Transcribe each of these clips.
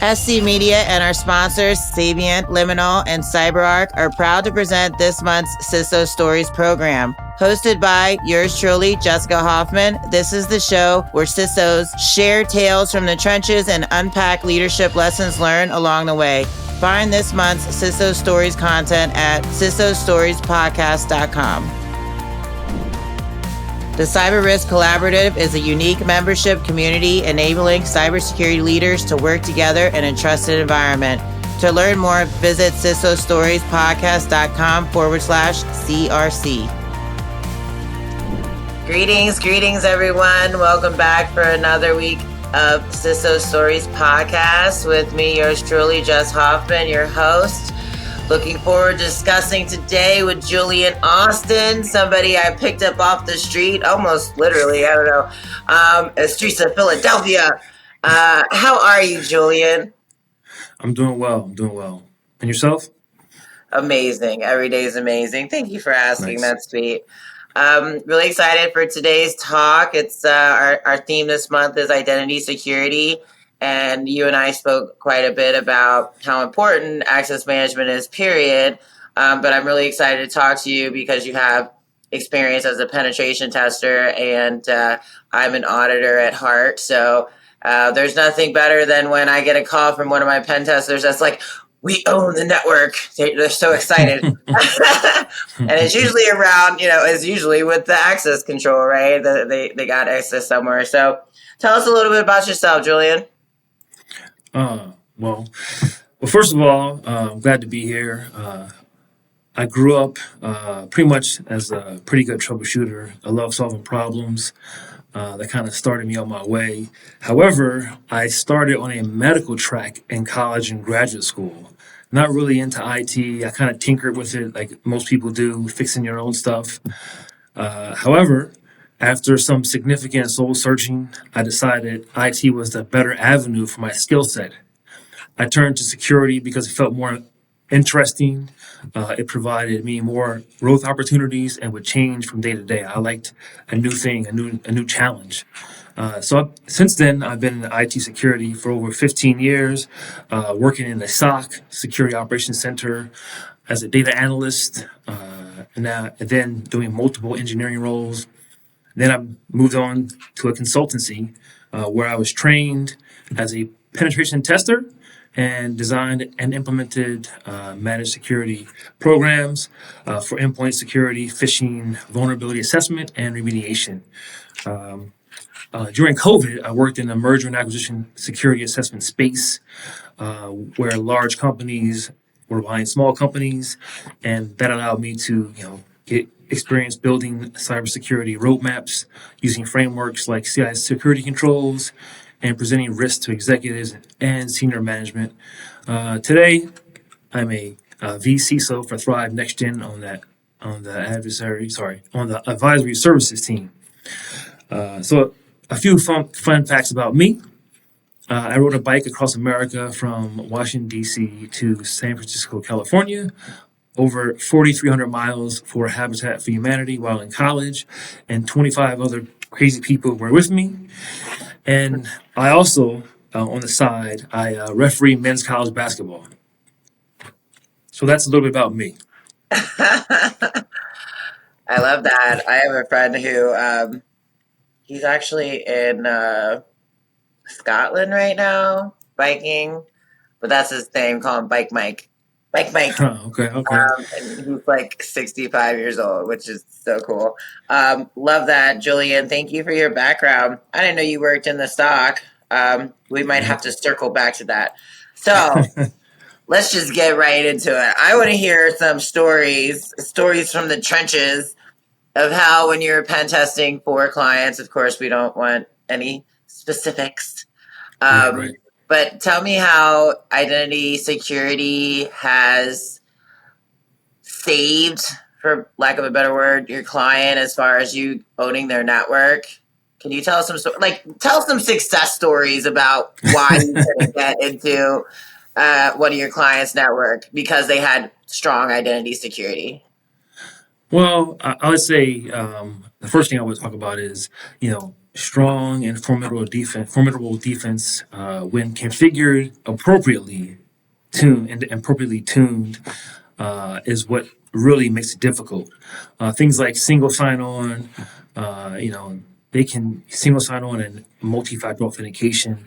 SC Media and our sponsors, Savient, Liminal, and CyberArk, are proud to present this month's CISO Stories program. Hosted by yours truly, Jessica Hoffman, this is the show where CISOs share tales from the trenches and unpack leadership lessons learned along the way. Find this month's CISO Stories content at CISOstoriespodcast.com. The Cyber Risk Collaborative is a unique membership community enabling cybersecurity leaders to work together in a trusted environment. To learn more, visit CISOstoriespodcast.com/CRC. Greetings, everyone. Welcome back for another week of CISO Stories podcast with me, yours truly, Jess Hoffman, your host. Looking forward to discussing today with Julian Austin, somebody I picked up off the street, almost literally, I don't know, streets of Philadelphia. How are you, Julian? I'm doing well. And yourself? Amazing. Every day is amazing. Thank you for asking. Nice. That's sweet. Really excited for today's talk. It's our theme this month is identity security. And you and I spoke quite a bit about how important access management is, period. But I'm really excited to talk to you because you have experience as a penetration tester and I'm an auditor at heart. So there's nothing better than when I get a call from one of my pen testers that's like, we own the network. They're so excited. And it's usually around, it's usually with the access control, right? They got access somewhere. So tell us a little bit about yourself, Julian. Well, first of all, I'm glad to be here. I grew up pretty much as a pretty good troubleshooter. I love solving problems. That kind of started me on my way. However, I started on a medical track in college and graduate school. Not really into IT. I kind of tinkered with it like most people do, fixing your own stuff. However, after some significant soul searching, I decided IT was the better avenue for my skill set. I turned to security because it felt more interesting. It provided me more growth opportunities and would change from day to day. I liked a new thing, a new challenge. Since then, I've been in IT security for over 15 years, working in the SOC, Security Operations Center, as a data analyst, and then doing multiple engineering roles. Then I moved on to a consultancy where I was trained as a penetration tester and designed and implemented managed security programs for endpoint security, phishing, vulnerability assessment, and remediation. During COVID, I worked in a merger and acquisition security assessment space where large companies were buying small companies, and that allowed me to, get experience building cybersecurity roadmaps using frameworks like CI security controls and presenting risks to executives and senior management. Today, I'm a vCISO for Thrive NextGen on the advisory services team. So a few fun facts about me. I rode a bike across America from Washington, D.C. to San Francisco, California, over 4,300 miles for Habitat for Humanity while in college, and 25 other crazy people were with me. And I also, on the side, I referee men's college basketball. So that's a little bit about me. I love that. I have a friend who he's actually in Scotland right now, biking, but that's his name. Call him Bike Mike. Bike Mike. Okay. And he's like 65 years old, which is so cool. Love that, Julian. Thank you for your background. I didn't know you worked in the stock. We might have to circle back to that. So let's just get right into it. I want to hear some stories from the trenches of how when you're pen testing for clients, of course, we don't want any specifics. Right. But tell me how identity security has saved, for lack of a better word, your client as far as you owning their network. Can you tell us tell some success stories about why you couldn't get into one of your clients' network because they had strong identity security? Well, I would say the first thing I would talk about is, strong and formidable defense when configured appropriately, appropriately tuned, is what really makes it difficult. Things like single sign-on, they can single sign-on and multi-factor authentication.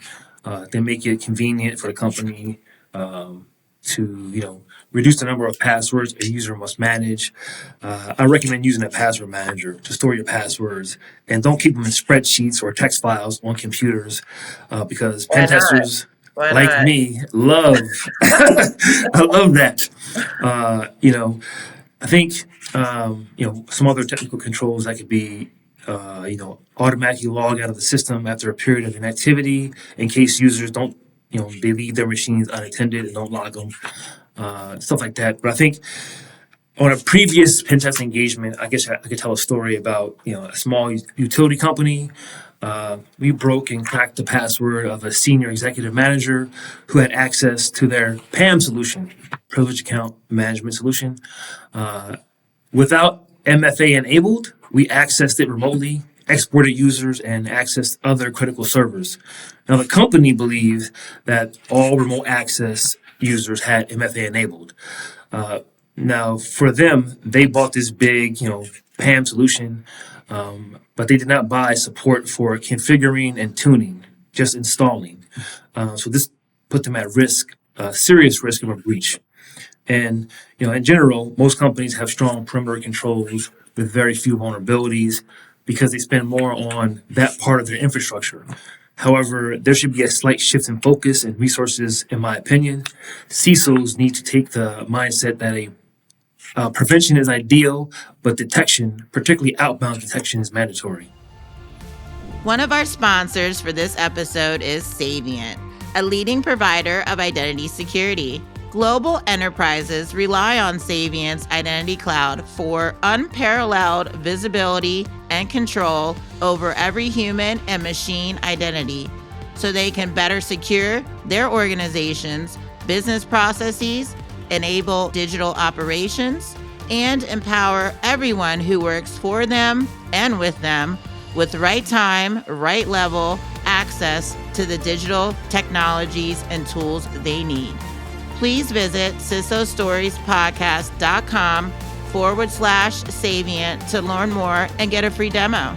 They make it convenient for the company to reduce the number of passwords a user must manage. I recommend using a password manager to store your passwords, and don't keep them in spreadsheets or text files on computers, because pen Why not? testers Why like not? me love I love that. I think some other technical controls that could be automatically log out of the system after a period of inactivity in case users don't they leave their machines unattended and don't log them, stuff like that. But I think on a previous pen test engagement, I guess I could tell a story about a small utility company. We broke and cracked the password of a senior executive manager who had access to their PAM solution, privileged account management solution. Without MFA enabled, we accessed it remotely, exported users, and accessed other critical servers. Now, the company believes that all remote access users had MFA enabled. Now, for them, they bought this big, PAM solution, but they did not buy support for configuring and tuning, just installing. So this put them at risk, serious risk of a breach. And in general, most companies have strong perimeter controls with very few vulnerabilities because they spend more on that part of their infrastructure. However, there should be a slight shift in focus and resources, in my opinion. CISOs need to take the mindset that prevention is ideal, but detection, particularly outbound detection, is mandatory. One of our sponsors for this episode is Savient, a leading provider of identity security. Global enterprises rely on Savient's Identity Cloud for unparalleled visibility and control over every human and machine identity, so they can better secure their organization's business processes, enable digital operations, and empower everyone who works for them and with them with right time, right level access to the digital technologies and tools they need. Please visit CISOStoriesPodcast.com/Savient to learn more and get a free demo.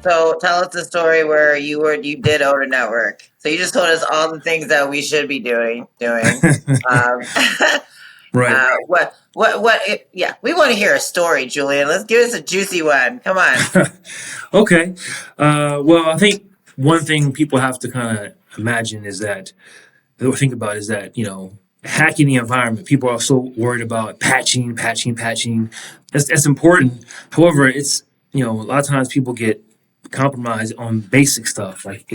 So tell us the story where you did own a network. So you just told us all the things that we should be doing. Right. Yeah, we want to hear a story, Julian. Let's give us a juicy one. Come on. Okay. Well, I think one thing people have to kind of imagine is that, or think about, is that, hacking the environment. People are so worried about patching. That's important. However, it's, a lot of times people get compromised on basic stuff, like,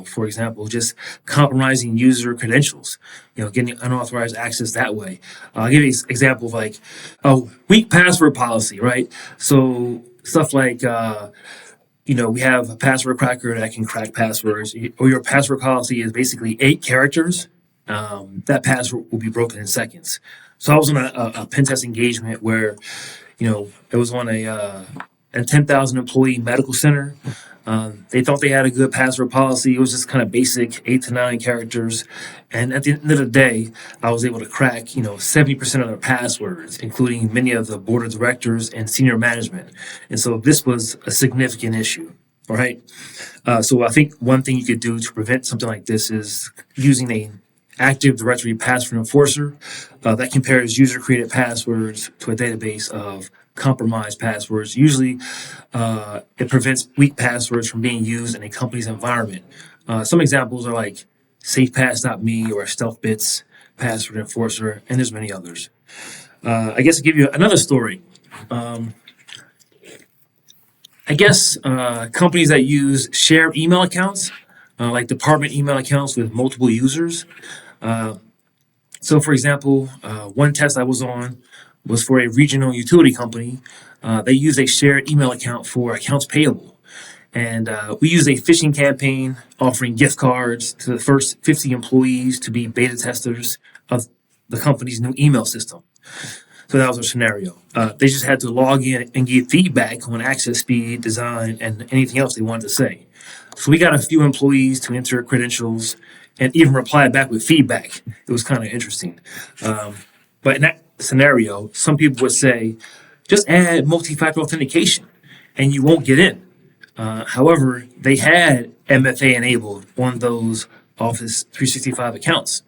for example, just compromising user credentials, getting unauthorized access that way. I'll give you an example of like a weak password policy, right? So stuff like, we have a password cracker that can crack passwords, or your password policy is basically 8 characters. That password will be broken in seconds. So I was on a pen test engagement where, it was on a 10,000 employee medical center. They thought they had a good password policy. It was just kind of basic 8 to 9 characters. And at the end of the day, I was able to crack, 70% of their passwords, including many of the board of directors and senior management. And so this was a significant issue. All right. So I think one thing you could do to prevent something like this is using a Active Directory password enforcer that compares user-created passwords to a database of compromised passwords. Usually, it prevents weak passwords from being used in a company's environment. Some examples are like SafePass.me or StealthBits password enforcer, and there's many others. I guess I'll give you another story. Companies that use shared email accounts, like department email accounts with multiple users. So, for example, one test I was on was for a regional utility company. They use a shared email account for accounts payable. And we used a phishing campaign offering gift cards to the first 50 employees to be beta testers of the company's new email system. So that was our scenario. They just had to log in and give feedback on access speed, design, and anything else they wanted to say. So we got a few employees to enter credentials and even reply back with feedback. It was kind of interesting. But in that scenario, some people would say, just add multi-factor authentication and you won't get in. However, they had MFA enabled on those Office 365 accounts.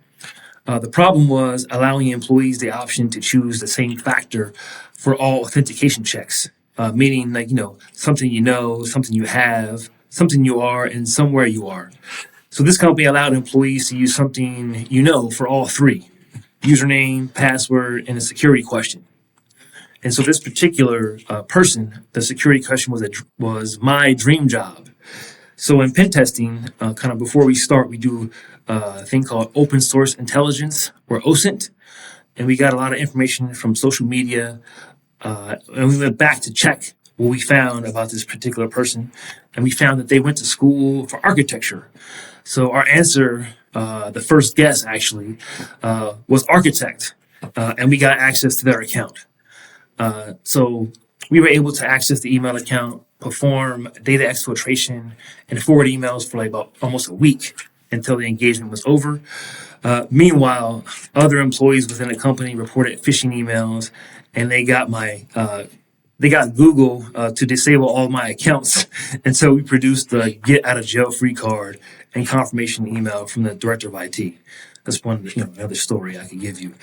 The problem was allowing employees the option to choose the same factor for all authentication checks, meaning something something you have, something you are, and somewhere you are. So this company allowed employees to use something for all three: username, password, and a security question. And so this particular person, the security question was my dream job. So in pen testing, kind of before we start, we do a thing called open source intelligence, or OSINT, and we got a lot of information from social media, and we went back to check what we found about this particular person, and we found that they went to school for architecture. So our answer, the first guess actually, was architect, and we got access to their account. So we were able to access the email account, perform data exfiltration, and forward emails for like about almost a week until the engagement was over. Meanwhile, other employees within the company reported phishing emails, and they got Google to disable all my accounts. And so we produced the get out of jail free card and confirmation email from the director of IT. That's another story I could give you.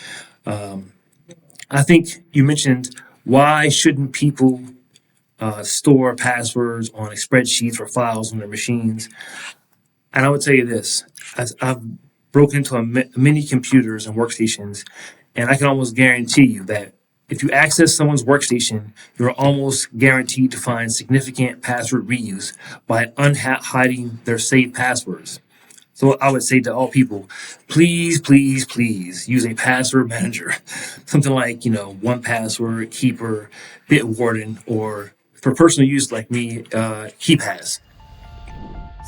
I think you mentioned, why shouldn't people store passwords on spreadsheets or files on their machines? And I would tell you this: as I've broken into many computers and workstations, and I can almost guarantee you that if you access someone's workstation, you're almost guaranteed to find significant password reuse by hiding their saved passwords. So I would say to all people, please, please, please use a password manager, something like 1Password, Keeper, Bitwarden, or for personal use like me, KeePass.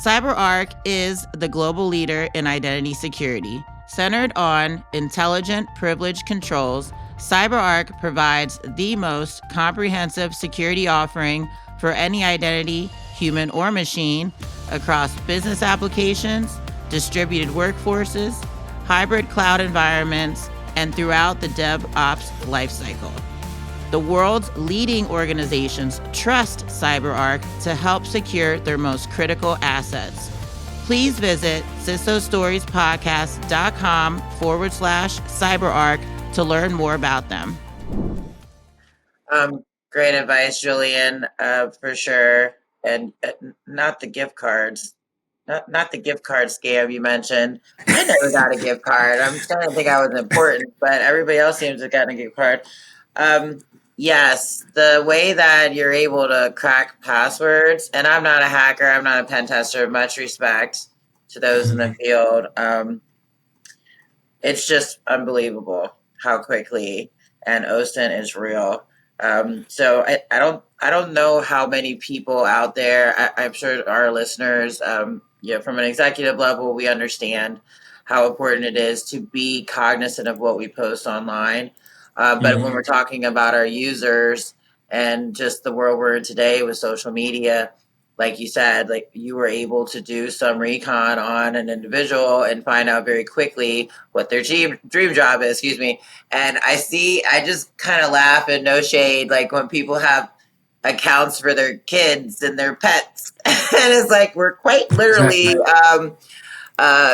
CyberArk is the global leader in identity security. Centered on intelligent privilege controls, CyberArk provides the most comprehensive security offering for any identity, human or machine, across business applications, distributed workforces, hybrid cloud environments, and throughout the DevOps lifecycle. The world's leading organizations trust CyberArk to help secure their most critical assets. Please visit CISOstoriespodcast.com/CyberArk to learn more about them. Great advice, Julian, for sure. And not the gift cards. Not the gift card scam you mentioned. I never got a gift card. I'm starting to think I was important, but everybody else seems to have gotten a gift card. Yes, the way that you're able to crack passwords, and I'm not a hacker, I'm not a pen tester, much respect to those in the field. It's just unbelievable how quickly, and OSINT is real. So I don't know how many people out there. I'm sure our listeners, from an executive level, we understand how important it is to be cognizant of what we post online. But when we're talking about our users and just the world we're in today with social media, like you said, like you were able to do some recon on an individual and find out very quickly what their dream job is, And I just kind of laugh, and no shade, like when people have accounts for their kids and their pets. And it's like, we're quite literally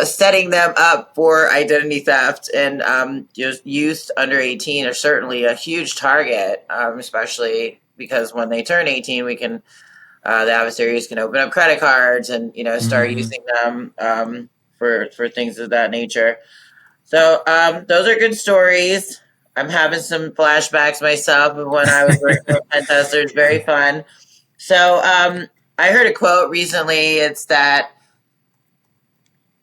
setting them up for identity theft, and just youth under 18 are certainly a huge target, especially because when they turn 18, we can the adversaries can open up credit cards and start using them for things of that nature. So those are good stories. I'm having some flashbacks myself of when I was working with pen testers. Very fun. So I heard a quote recently. It's that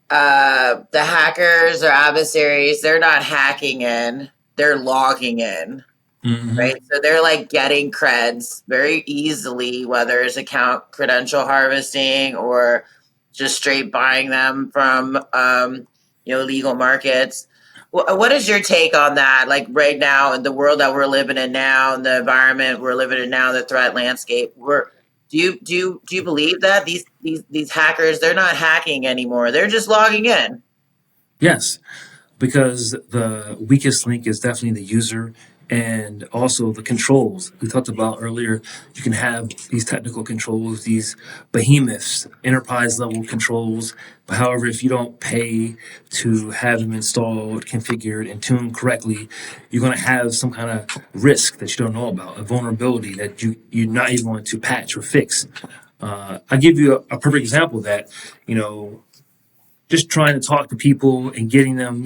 the hackers or adversaries, they're not hacking in, they're logging in. Right. So they're like getting creds very easily, whether it's account credential harvesting or just straight buying them from, legal markets. What is your take on that? Like right now, in the world that we're living in now, and the environment we're living in now, the threat landscape. Do you believe that these hackers, they're not hacking anymore? They're just logging in. Yes, because the weakest link is definitely the user and also the controls. We talked about earlier, you can have these technical controls, these behemoths, enterprise level controls. But however, if you don't pay to have them installed, configured, and tuned correctly, you're going to have some kind of risk that you don't know about, a vulnerability that you're not even going to patch or fix. I'll give you a perfect example of that, you know, just trying to talk to people and getting them,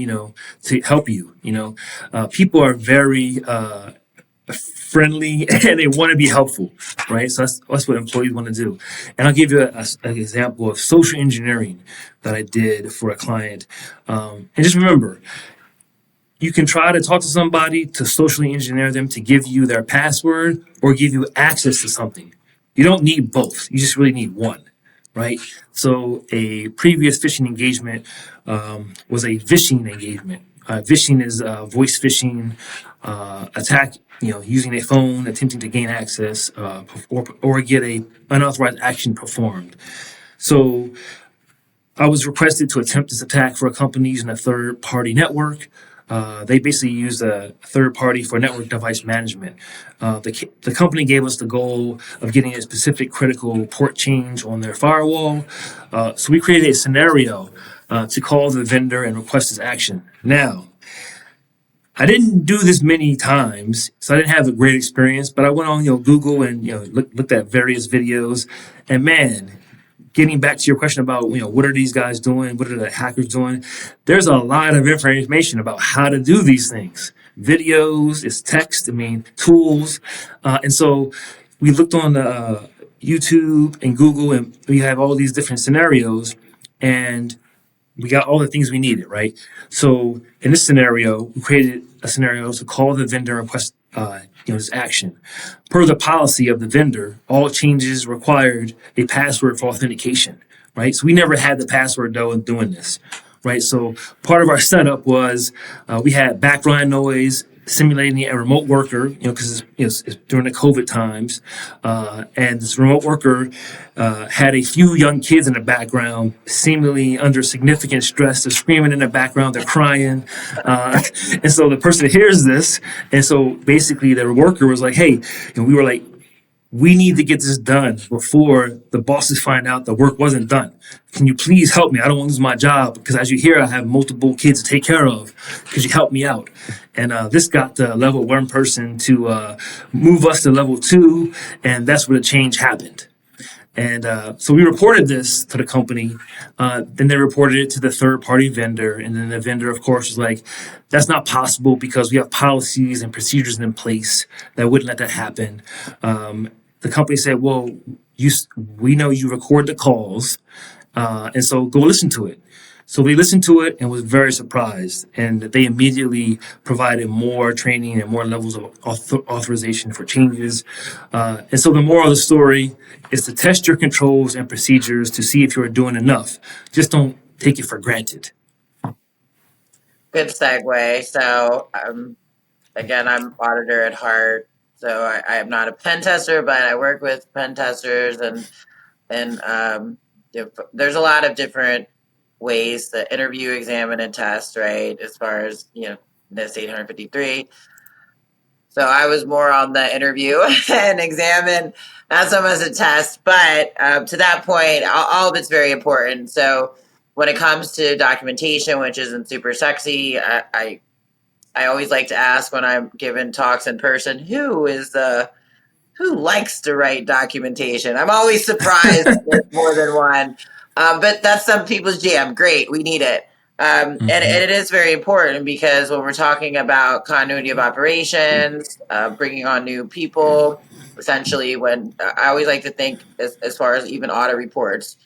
to help you. People are very friendly and they want to be helpful, right? So that's what employees want to do. And I'll give you an example of social engineering that I did for a client. And just remember, you can try to talk to somebody to socially engineer them to give you their password or give you access to something. You don't need both. You just really need one, right? So a previous phishing engagement was a vishing engagement. Vishing is voice phishing attack. Using a phone, attempting to gain access or get a unauthorized action performed. So I was requested to attempt this attack for a company using a third-party network. They basically used a third party for network device management. The company gave us the goal of getting a specific critical port change on their firewall. So we created a scenario to call the vendor and request this action. Now, I didn't do this many times, so I didn't have a great experience. But I went on, Google and looked at various videos, and man, getting back to your question about what are these guys doing, what are the hackers doing, there's a lot of information about how to do these things. Videos, it's text, tools, and so we looked on YouTube and Google, and we have all these different scenarios, and we got all the things we needed, right? So in this scenario, we created a scenario to call the vendor and request this action. Per the policy of the vendor, all changes required a password for authentication, right? So we never had the password though in doing this, right? So part of our setup was we had background noise simulating a remote worker, because it's during the COVID times, and this remote worker had a few young kids in the background, seemingly under significant stress. They're screaming in the background, they're crying, and so the person hears this, and so basically the worker was like, "Hey," and we were like, "We need to get this done before the bosses find out the work wasn't done. Can you please help me? I don't want to lose my job because, as you hear, I have multiple kids to take care of. Could you help me out?" And this got the level one person to move us to level two, and that's where the change happened. And so we reported this to the company. Then they reported it to the third party vendor. And then the vendor, of course, was like, "That's not possible because we have policies and procedures in place that wouldn't let that happen." The company said, "Well, we know you record the calls, and so go listen to it." So we listened to it and was very surprised. And they immediately provided more training and more levels of authorization for changes. And so the moral of the story is to test your controls and procedures to see if you're doing enough. Just don't take it for granted. Good segue. So, again, I'm auditor at heart. So I am not a pen tester, but I work with pen testers, and there's a lot of different ways to interview, examine, and test, right? As far as this 853. So I was more on the interview and examine, not so much a test, but to that point, all of it's very important. So when it comes to documentation, which isn't super sexy, I always like to ask when I'm giving talks in person, who likes to write documentation? I'm always surprised there's more than one. But that's some people's jam. Great, we need it. And it is very important because when we're talking about continuity of operations, bringing on new people, essentially, when I always like to think as far as even audit reports,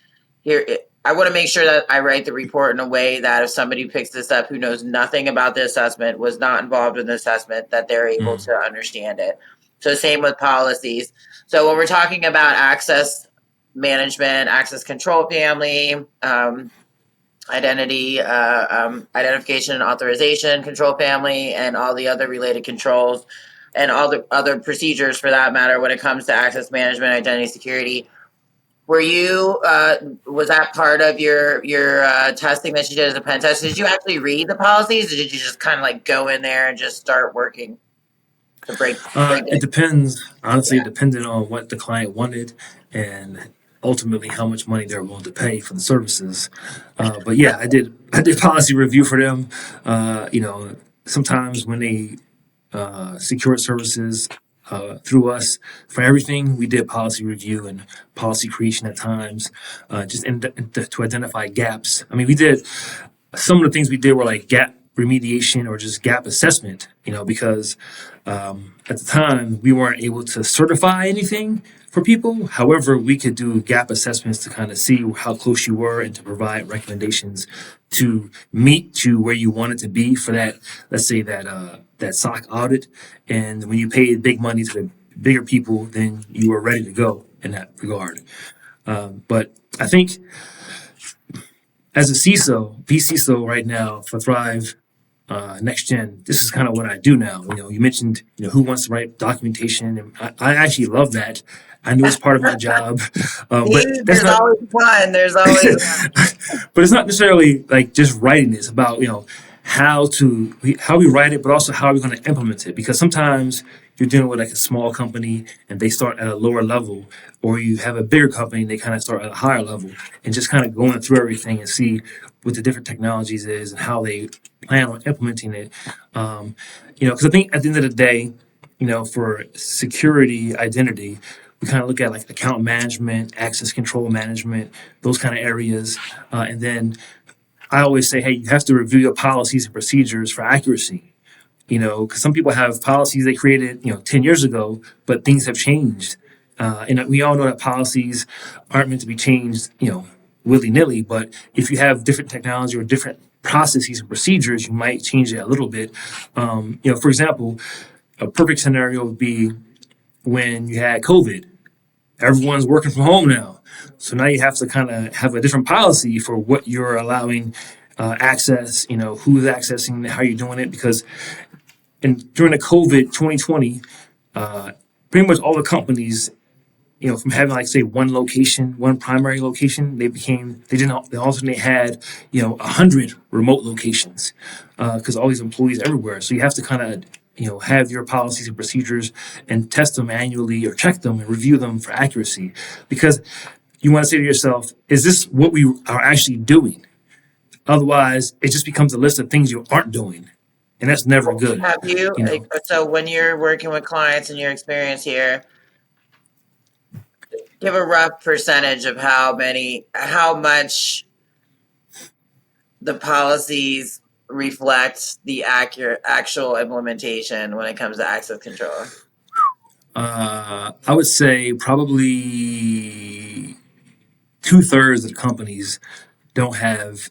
I want to make sure that I write the report in a way that if somebody picks this up who knows nothing about the assessment, was not involved in the assessment, that they're able to understand it. So same with policies. So when we're talking about access management, access control family, identity, identification and authorization control family, and all the other related controls and all the other procedures for that matter when it comes to access management, identity security. Were you was that part of your testing that you did as a pen test? Did you actually read the policies, or did you just kind of like go in there and just start working to break It it? depends. Honestly, Yeah. it depended on what the client wanted and ultimately how much money they're willing to pay for the services. But yeah, I did policy review for them. Sometimes when they secured services through us for everything, we did policy review and policy creation at times, to identify gaps. I mean, we did some of the things we did were like gap remediation or just gap assessment, because at the time we weren't able to certify anything for people. However, we could do gap assessments to kind of see how close you were and to provide recommendations to meet to where you wanted to be for that, let's say that SOC audit. And when you paid big money to the bigger people, then you were ready to go in that regard. But I think as a CISO right now for Thrive Next Gen, this is kind of what I do now. You mentioned, who wants to write documentation, and I actually love that. I know it's part of my job, but See, that's there's not. always one. There's always But it's not necessarily like just writing. It's about how we write it, but also how we're going to implement it. Because sometimes you're dealing with like a small company and they start at a lower level, or you have a bigger company and they kind of start at a higher level, and just kind of going through everything and see what the different technologies is and how they plan on implementing it. Because I think at the end of the day, for security identity, we kind of look at like account management, access control management, those kind of areas, and then I always say, hey, you have to review your policies and procedures for accuracy. Because some people have policies they created, 10 years ago, but things have changed. And we all know that policies aren't meant to be changed, willy nilly. But if you have different technology or different processes and procedures, you might change it a little bit. For example, a perfect scenario would be when you had COVID. Everyone's working from home now. So now you have to kind of have a different policy for what you're allowing access, who's accessing, how you're doing it. Because during the COVID 2020, pretty much all the companies, from having like say one location, one primary location, they alternately had, 100 remote locations because all these employees everywhere. So you have to kind of have your policies and procedures and test them annually or check them and review them for accuracy, because you want to say to yourself, is this what we are actually doing? Otherwise, it just becomes a list of things you aren't doing, and that's never good. have you. You know, So when you're working with clients in your experience here, give a rough percentage of how much the policies reflect the actual implementation when it comes to access control. I would say probably 2/3 of the companies don't have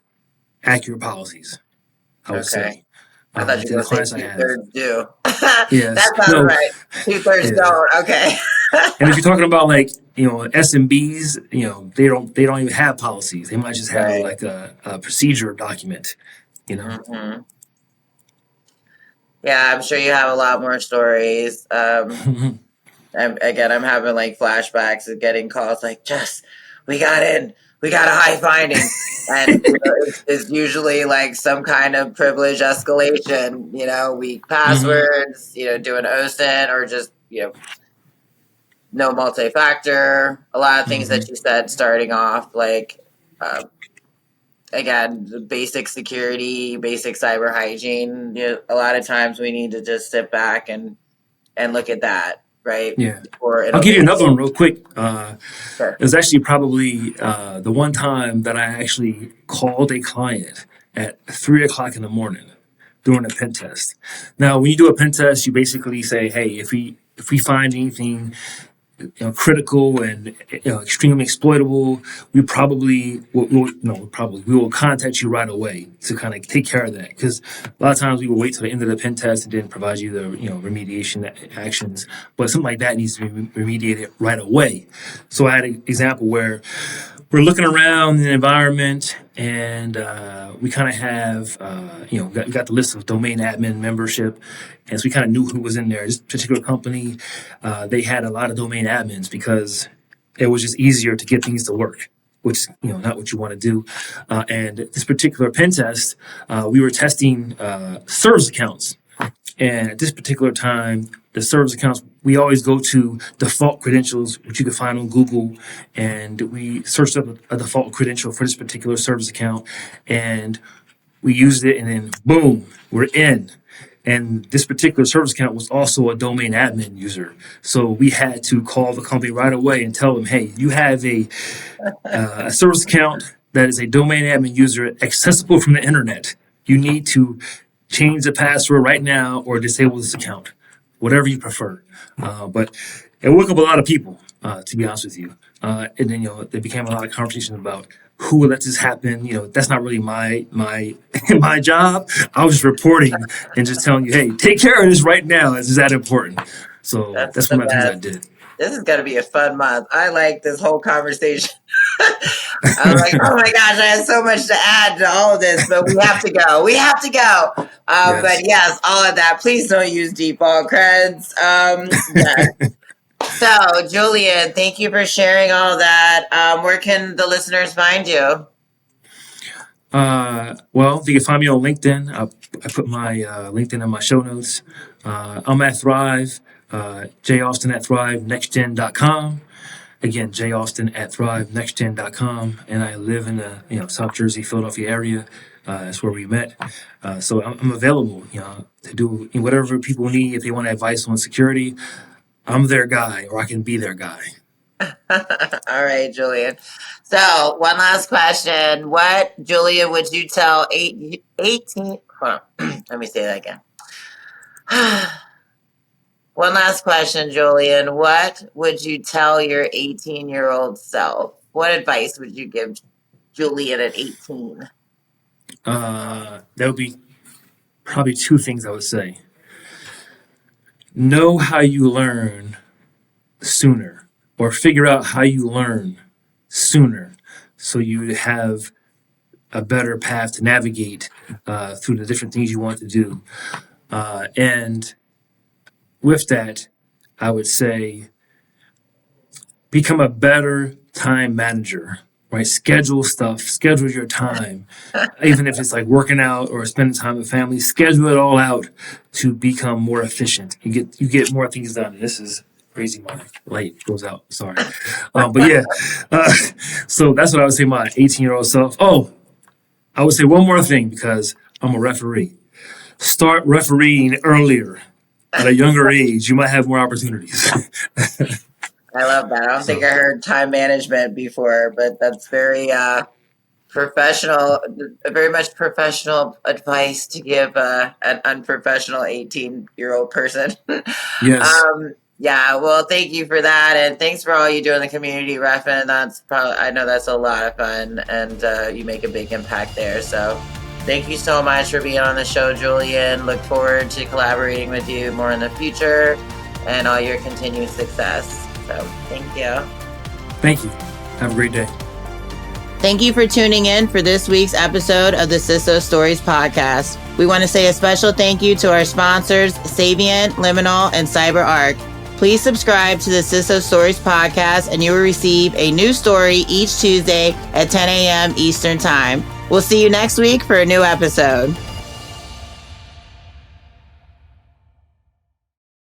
accurate policies. I would Okay. say I thought you to were the going to say clients I have. 2/3 do. Yes, That sounded no, right. 2/3 yeah. don't. Okay. And if you're talking about like SMBs, they don't even have policies. They might just have Right. like a procedure document. You know. Hmm. Yeah, I'm sure you have a lot more stories. I'm having like flashbacks of getting calls like, Jess, we got in, we got a high finding. And it's usually like some kind of privilege escalation, weak Hmm. passwords, doing OSINT or just, no multi-factor, a lot of things Hmm. that you said starting off, like, uh, again, the basic security, basic cyber hygiene. A lot of times we need to just sit back and look at that, right? Yeah. Before I'll give you innovation. another one real quick. Sure. It was actually probably the one time that I actually called a client at 3 o'clock in the morning doing a pen test. Now, when you do a pen test, you basically say, "Hey, if we find anything critical and extremely exploitable, we will contact you right away to kind of take care of that. Because a lot of times we will wait till the end of the pen test and then provide you the remediation actions. But something like that needs to be remediated right away. So I had an example where we're looking around the environment and we kind of have, we got the list of domain admin membership, and so we kind of knew who was in there. This particular company, they had a lot of domain admins because it was just easier to get things to work, which is not what you want to do. And this particular pen test, we were testing service accounts. And at this particular time, the service accounts, we always go to default credentials, which you can find on Google. And we searched up a default credential for this particular service account. And we used it, and then boom, we're in. And this particular service account was also a domain admin user. So we had to call the company right away and tell them, hey, you have a service account that is a domain admin user accessible from the internet. You need to change the password right now or disable this account, whatever you prefer. But it woke up a lot of people, to be honest with you. And then, there became a lot of conversation about who would let this happen. That's not really my my job. I was just reporting and just telling you, hey, take care of this right now. This is that important. So that's one of the things I did. This is going to be a fun month. I like this whole conversation. I was like, oh my gosh, I have so much to add to all of this, but we have to go. We have to go. Yes. But yes, all of that. Please don't use default creds. Yes. So, Julian, thank you for sharing all that. Where can the listeners find you? Well, you can find me on LinkedIn. I put my LinkedIn in my show notes. I'm at Thrive, J. Austin at ThriveNextGen.com. Again, J. Austin at ThriveNextGen.com. And I live in the South Jersey, Philadelphia area. That's where we met. So I'm available, to do whatever people need. If they want advice on security, I'm their guy, or I can be their guy. All right, Julian. So one last question. What, Julian, would you tell 18? Hold on. Let me say that again. One last question, Julian. What would you tell your 18-year-old self? What advice would you give Julian at 18? That would be probably two things I would say. Know how you learn sooner, or figure out how you learn sooner, so you have a better path to navigate through the different things you want to do. And with that, I would say become a better time manager, right? Schedule your time, even if it's like working out or spending time with family. Schedule it all out to become more efficient. You get more things done. This is crazy. My light goes out. Sorry, but yeah. So that's what I would say. My 18-year-old self. Oh, I would say one more thing, because I'm a referee. Start refereeing earlier. At a younger age, you might have more opportunities. I love that. I don't think I heard time management before, but that's very professional, very much professional advice to give an unprofessional 18-year-old person. Yes. Yeah, well, thank you for that, and thanks for all you do in the community, Refin. I know that's a lot of fun, and you make a big impact there. So thank you so much for being on the show, Julian. Look forward to collaborating with you more in the future, and all your continued success. So thank you. Thank you. Have a great day. Thank you for tuning in for this week's episode of the CISO Stories podcast. We want to say a special thank you to our sponsors, Savient, Liminal, and CyberArk. Please subscribe to the CISO Stories podcast, and you will receive a new story each Tuesday at 10 a.m. Eastern Time. We'll see you next week for a new episode.